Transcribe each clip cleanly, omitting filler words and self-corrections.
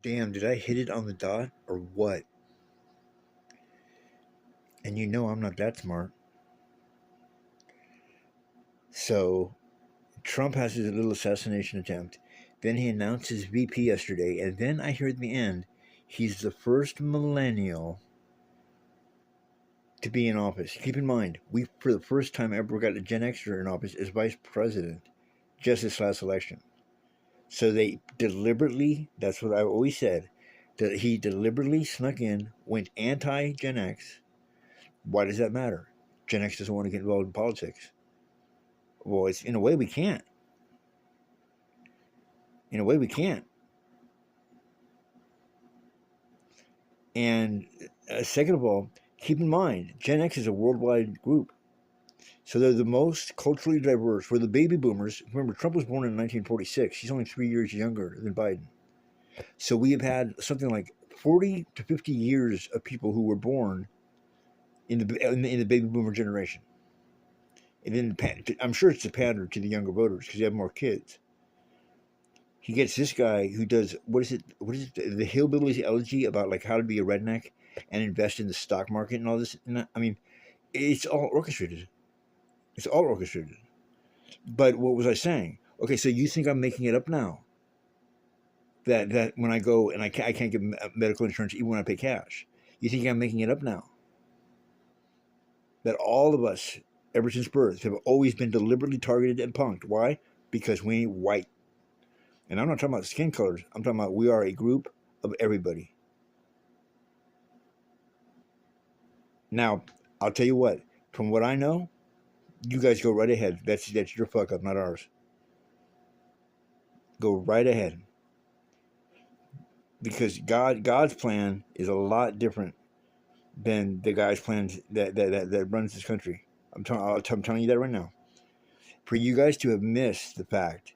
Damn, did I hit it on the dot or what? And you know I'm not that smart. So, Trump has his little assassination attempt. Then he announced his VP yesterday. And then I hear at the end, he's the first millennial to be in office. Keep in mind, we, for the first time ever, got a Gen Xer in office as vice president just this last election. So they deliberately, that's what I've always said, that he deliberately snuck in, went anti Gen X. Why does that matter? Gen X doesn't want to get involved in politics. Well, it's in a way we can't. In a way we can't. And second of all, keep in mind, Gen X is a worldwide group. So they're the most culturally diverse. We're the baby boomers. Remember, Trump was born in 1946. He's only 3 years younger than Biden. So we have had something like 40 to 50 years of people who were born in the baby boomer generation. And then I'm sure it's a pattern to the younger voters because you have more kids. He gets this guy who does what is it? What is it? The hillbillies elegy about like how to be a redneck and invest in the stock market and all this. And I mean, it's all orchestrated. It's all orchestrated. But what was I saying? Okay, so you think I'm making it up now? That when I go and I can't get medical insurance even when I pay cash. You think I'm making it up now? That all of us, ever since birth, have always been deliberately targeted and punked. Why? Because we ain't white. And I'm not talking about skin colors. I'm talking about we are a group of everybody. Now, I'll tell you what. From what I know, you guys go right ahead. That's your fuck up, not ours. Go right ahead. Because God's plan is a lot different than the guy's plans that runs this country. I'm telling you that right now. For you guys to have missed the fact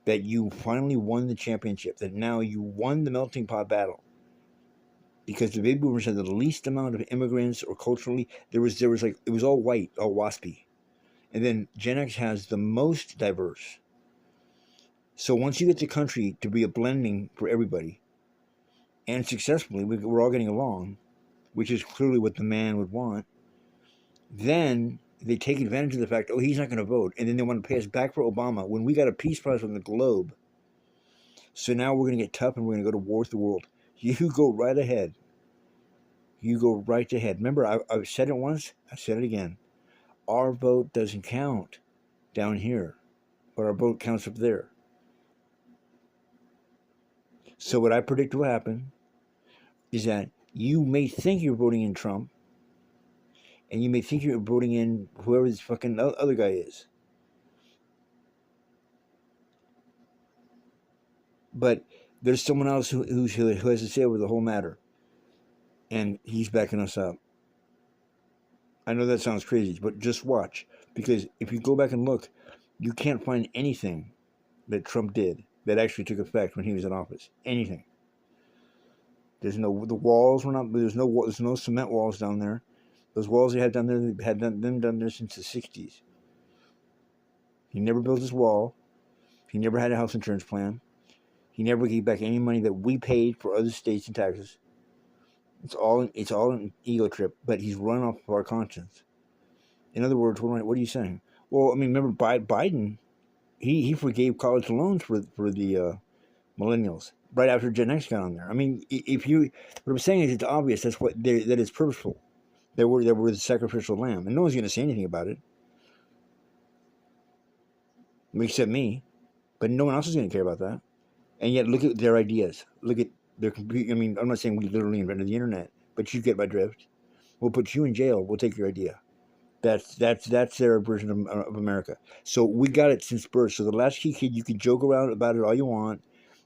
that you finally won the championship, that now you won the melting pot battle, because the baby boomers had the least amount of immigrants or culturally there was like it was all white, all waspy, and then Gen X has the most diverse. So once you get the country to be a blending for everybody, and successfully we're all getting along, which is clearly what the man would want, then they take advantage of the fact, oh, he's not going to vote, and then they want to pay us back for Obama when we got a peace prize on the globe. So now we're going to get tough and we're going to go to war with the world. You go right ahead. You go right ahead. Remember, I've said it once, I said it again. Our vote doesn't count down here, but our vote counts up there. So what I predict will happen is that you may think you're voting in Trump, and you may think you're voting in whoever this fucking other guy is. But there's someone else who has to say over the whole matter, and he's backing us up. I know that sounds crazy, but just watch. Because if you go back and look, you can't find anything that Trump did that actually took effect when he was in office. Anything. The walls were not, there's no cement walls down there. Those walls they had down there, they had them done there since the 60s. He never built his wall. He never had a health insurance plan. He never gave back any money that we paid for other states and taxes. It's all an ego trip, but he's run off of our conscience. In other words, what are you saying? Well, I mean, remember Biden? He forgave college loans for the millennials right after Gen X got on there. I mean, if you what I'm saying is it's obvious that it's purposeful. They were the sacrificial lamb, and no one's going to say anything about it, except me. But no one else is going to care about that. And yet, look at their ideas. Look at their computer. I mean, I'm not saying we literally invented the internet, but you get my drift. We'll put you in jail. We'll take your idea. That's their version of America. So we got it since birth. So the latchkey kid, you can joke around about it all you want.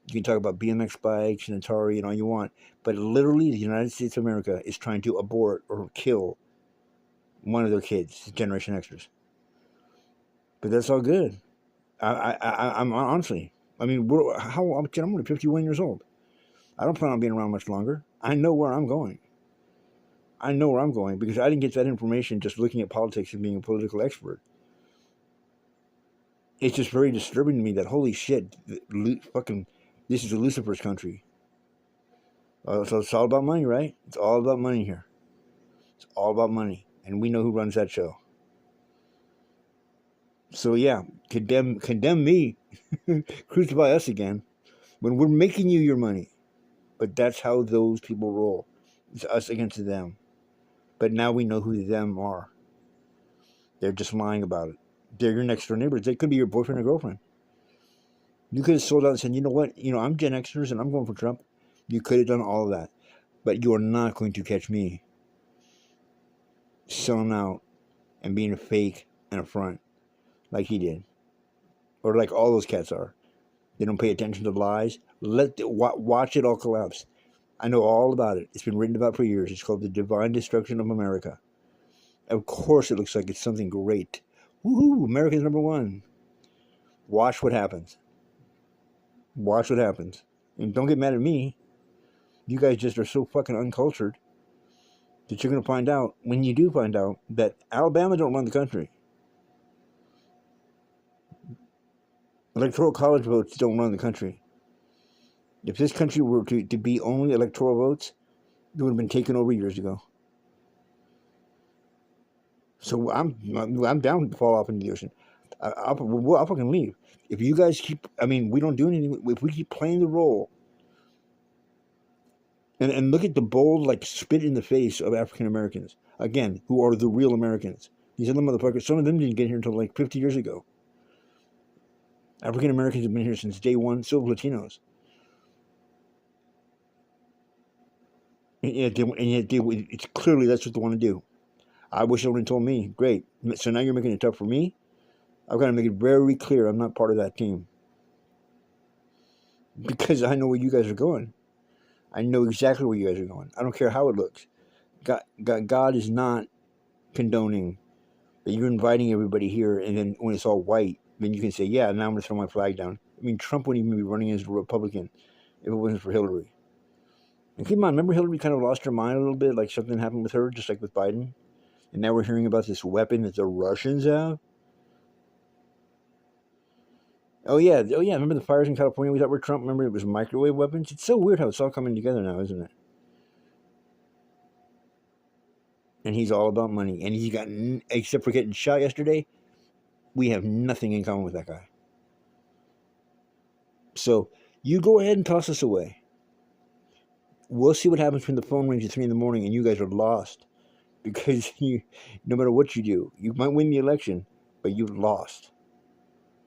You can talk about BMX bikes and Atari and all you want, but literally, the United States of America is trying to abort or kill one of their kids, Generation Xers. But that's all good. I'm honestly, I mean, I'm only 51 years old. I don't plan on being around much longer. I know where I'm going. I know where I'm going because I didn't get that information just looking at politics and being a political expert. It's just very disturbing to me that holy shit, fucking, this is a Lucifer's country. So it's all about money, right? It's all about money here. It's all about money, and we know who runs that show. So yeah, condemn me, crucify us again when we're making you your money. But that's how those people roll. It's us against them. But now we know who them are. They're just lying about it. They're your next door neighbors. They could be your boyfriend or girlfriend. You could have sold out and said, you know what? I'm Gen Xers and I'm going for Trump. You could have done all of that. But you are not going to catch me selling out and being a fake and a front like he did. Or like all those cats are. They don't pay attention to lies. Watch it all collapse. I know all about it. It's been written about for years. It's called The Divine Destruction of America. Of course it looks like it's something great. Woohoo, America's number one. Watch what happens. Watch what happens. And don't get mad at me. You guys just are so fucking uncultured that you're going to find out, when you do find out, that Alabama don't run the country. Electoral college votes don't run the country. If this country were to be only electoral votes, it would have been taken over years ago. So I'm down to fall off into the ocean. I'll fucking leave. If you guys keep, we don't do anything. If we keep playing the role, and look at the bold, like, spit in the face of African Americans, again, who are the real Americans. These other motherfuckers, some of them didn't get here until like 50 years ago. African Americans have been here since day one, so have Latinos. And yet it's clearly that's what they want to do. I wish they would have told me. Great. So now you're making it tough for me? I've got to make it very clear I'm not part of that team. Because I know where you guys are going. I know exactly where you guys are going. I don't care how it looks. God is not condoning that you're inviting everybody here, and then when it's all white, then you can say, yeah, now I'm going to throw my flag down. Trump wouldn't even be running as a Republican if it wasn't for Hillary. And keep in mind, remember Hillary kind of lost her mind a little bit, like something happened with her, just like with Biden? And now we're hearing about this weapon that the Russians have? Oh yeah. Remember the fires in California we thought were Trump? Remember it was microwave weapons? It's so weird how it's all coming together now, isn't it? And he's all about money. And he's got, except for getting shot yesterday, we have nothing in common with that guy. So you go ahead and toss us away. We'll see what happens when the phone rings at 3 a.m. and you guys are lost. Because no matter what you do, you might win the election, but you've lost.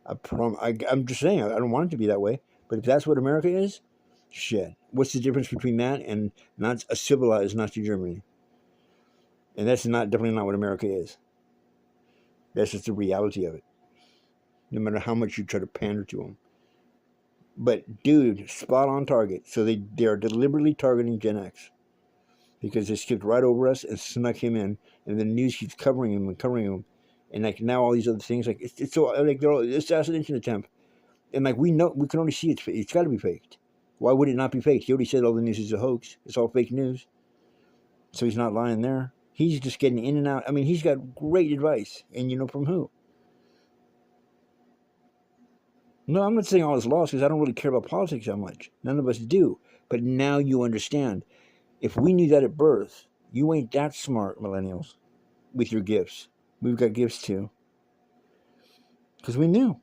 I'm just saying, I don't want it to be that way. But if that's what America is, shit. What's the difference between that and not a civilized Nazi Germany? And that's definitely not what America is. That's just the reality of it. No matter how much you try to pander to them. But dude, spot on target. So they are deliberately targeting Gen X. Because they skipped right over us and snuck him in. And the news keeps covering him. And like now all these other things, like it's so like they're all assassination attempt. And like we can only see it's got to be faked. Why would it not be faked? He already said all the news is a hoax. It's all fake news. So he's not lying there. He's just getting in and out. He's got great advice. And from who? No, I'm not saying all is lost because I don't really care about politics that much. None of us do. But now you understand. If we knew that at birth, you ain't that smart, millennials, with your gifts. We've got gifts too. Because we knew.